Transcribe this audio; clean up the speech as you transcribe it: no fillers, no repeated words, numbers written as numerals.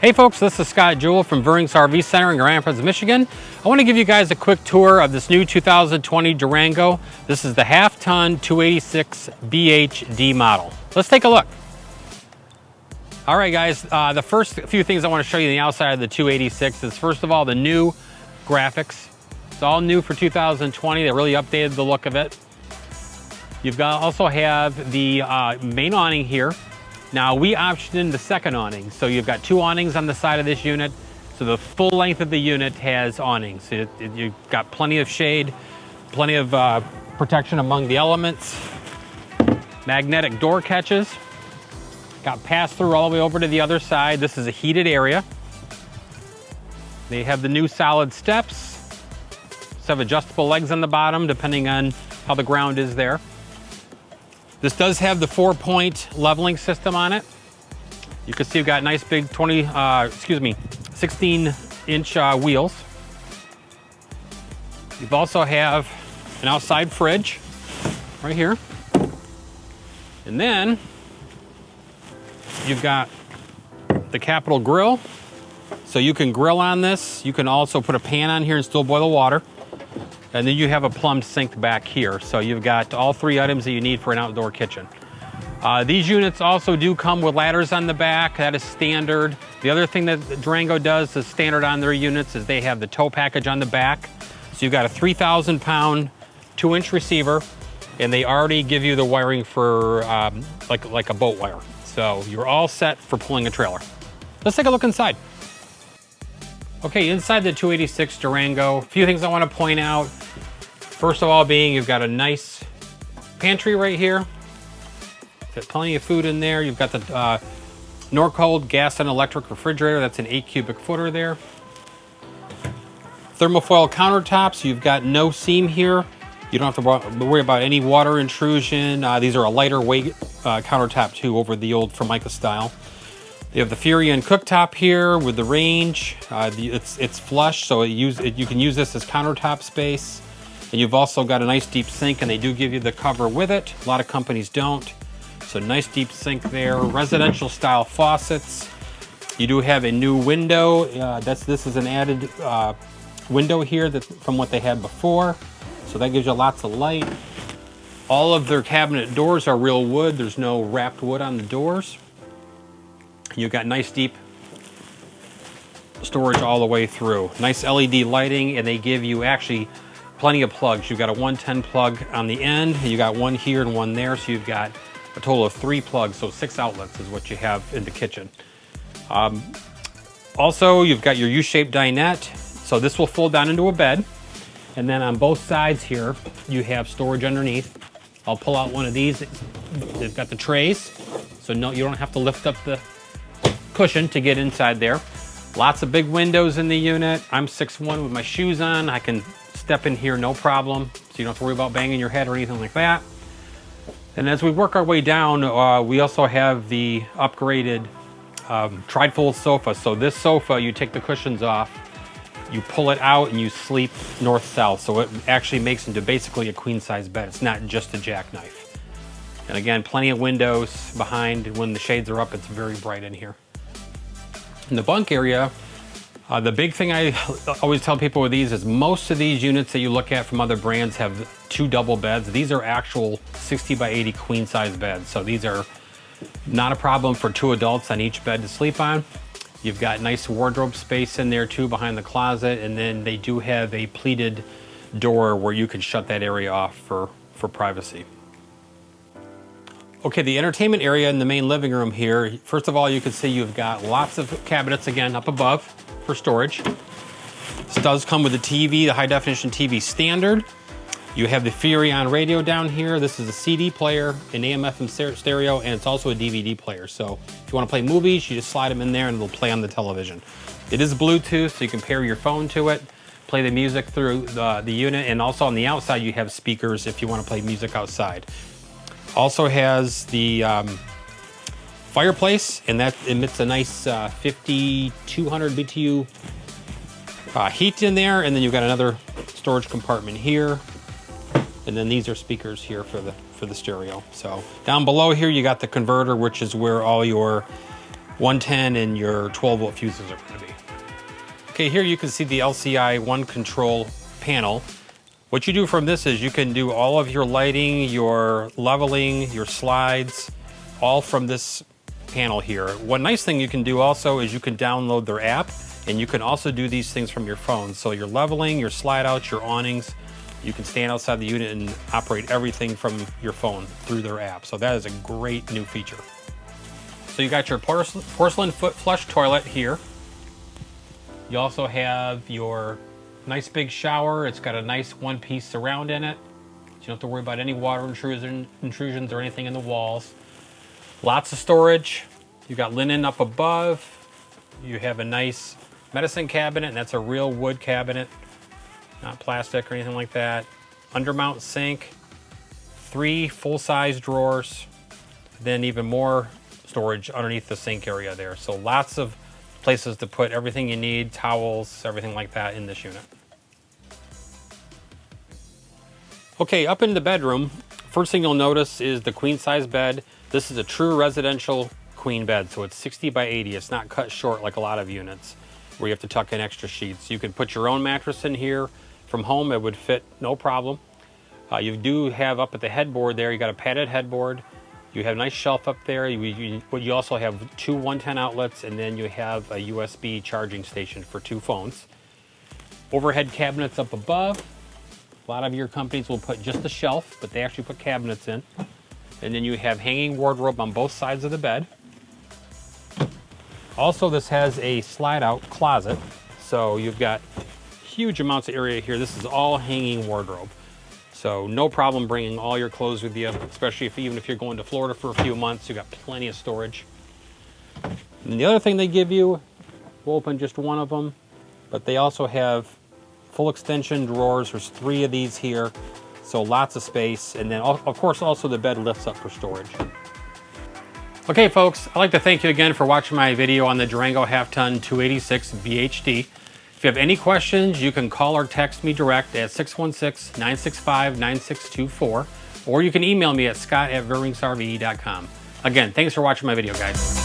Hey folks, this is Scott Jewell from Veurink's RV Center in Grand Rapids, Michigan. I want to give you guys a quick tour of this new 2020 Durango. This is the half-ton 286 BHD model. Let's take a look. All right guys, the first few things I want to show you on the outside of the 286 is first of all the new graphics. It's all new for 2020. They really updated the look of it. You've got also have the main awning here. Now we optioned in the second awning, so you've got two awnings on the side of this unit. So the full length of the unit has awnings. You've got plenty of shade, plenty of protection among the elements. Magnetic door catches. Got pass-through all the way over to the other side. This is a heated area. They have the new solid steps. Just have adjustable legs on the bottom depending on how the ground is there. This does have the 4-point leveling system on it. You can see you've got nice big 16-inch wheels. You also have an outside fridge right here. And then you've got the Capital Grill. So you can grill on this. You can also put a pan on here and still boil water. And then you have a plumbed sink back here. So you've got all three items that you need for an outdoor kitchen. These units also do come with ladders on the back. That is standard. The other thing that Durango does is standard on their units is they have the tow package on the back. So you've got a 3,000-pound 2-inch receiver, and they already give you the wiring for like a boat wire. So you're all set for pulling a trailer. Let's take a look inside. Okay, inside the 286 Durango, a few things I want to point out. First of all being you've got a nice pantry right here. Got plenty of food in there. You've got the Norcold gas and electric refrigerator. That's an 8 cubic footer there. Thermofoil countertops. You've got no seam here. You don't have to worry about any water intrusion. These are a lighter weight countertop too over the old Formica style. You have the Furion cooktop here with the range. It's flush, so you can use this as countertop space. And you've also got a nice deep sink, and they do give you the cover with it. A lot of companies don't. So nice deep sink there. Residential style faucets. You do have a new window. This is an added window here from what they had before. So that gives you lots of light. All of their cabinet doors are real wood. There's no wrapped wood on the doors. You've got nice deep storage all the way through. Nice LED lighting, and they give you actually plenty of plugs. You've got a 110 plug on the end. You got one here and one there, so you've got a total of 3 plugs, so 6 outlets is what you have in the kitchen. Also, you've got your U-shaped dinette. So this will fold down into a bed. And then on both sides here, you have storage underneath. I'll pull out one of these. They've got the trays, so no, you don't have to lift up the cushion to get inside there. Lots of big windows in the unit. I'm 6'1" with my shoes on. I can step in here no problem, so you don't have to worry about banging your head or anything like that. And as we work our way down, we also have the upgraded trifold sofa. So this sofa, you take the cushions off, you pull it out, and you sleep north-south. So it actually makes into basically a queen-size bed. It's not just a jackknife. And again, plenty of windows behind. When the shades are up, it's very bright in here. In the bunk area, the big thing I always tell people with these is most of these units that you look at from other brands have 2 double beds. These are actual 60 by 80 queen size beds. So these are not a problem for 2 adults on each bed to sleep on. You've got nice wardrobe space in there too behind the closet. And then they do have a pleated door where you can shut that area off for privacy. Okay, the entertainment area in the main living room here. First of all, you can see you've got lots of cabinets again up above for storage. This does come with a TV, the high definition TV standard. You have the Furion radio down here. This is a CD player, an AM/FM stereo, and it's also a DVD player. So if you want to play movies, you just slide them in there and it'll play on the television. It is Bluetooth, so you can pair your phone to it, play the music through the unit, and also on the outside you have speakers if you want to play music outside. Also has the fireplace, and that emits a nice 5,200 BTU heat in there. And then you've got another storage compartment here. And then these are speakers here for the stereo. So down below here, you got the converter, which is where all your 110 and your 12-volt fuses are going to be. Okay, here you can see the LCI One Control panel. What you do from this is you can do all of your lighting, your leveling, your slides, all from this panel here. One nice thing you can do also is you can download their app, and you can also do these things from your phone. So your leveling, your slide outs, your awnings, you can stand outside the unit and operate everything from your phone through their app. So that is a great new feature. So you got your porcelain foot flush toilet here. You also have your nice big shower. It's got a nice one-piece surround in it. So you don't have to worry about any water intrusions or anything in the walls. Lots of storage. You got linen up above. You have a nice medicine cabinet, and that's a real wood cabinet, not plastic or anything like that. Undermount sink, 3 full-size drawers, then even more storage underneath the sink area there. So lots of places to put everything you need, towels, everything like that in this unit. Okay, up in the bedroom, first thing you'll notice is the queen size bed. This is a true residential queen bed, so it's 60 by 80. It's not cut short like a lot of units where you have to tuck in extra sheets. You can put your own mattress in here. From home, it would fit no problem. You do have up at the headboard there, you got a padded headboard. You have a nice shelf up there. You also have 2 110 outlets, and then you have a USB charging station for 2 phones. Overhead cabinets up above. A lot of your companies will put just a shelf, but they actually put cabinets in. And then you have hanging wardrobe on both sides of the bed. Also, this has a slide-out closet, so you've got huge amounts of area here. This is all hanging wardrobe. So no problem bringing all your clothes with you, especially even if you're going to Florida for a few months. You've got plenty of storage. And the other thing they give you, we'll open just one of them, but they also have full extension drawers. There's 3 of these here, so lots of space. And then, of course, also the bed lifts up for storage. Okay, folks, I'd like to thank you again for watching my video on the Durango half-ton 286 VHD. If you have any questions, you can call or text me direct at 616-965-9624, or you can email me at scott@veurinksrve.com. Again, thanks for watching my video, guys.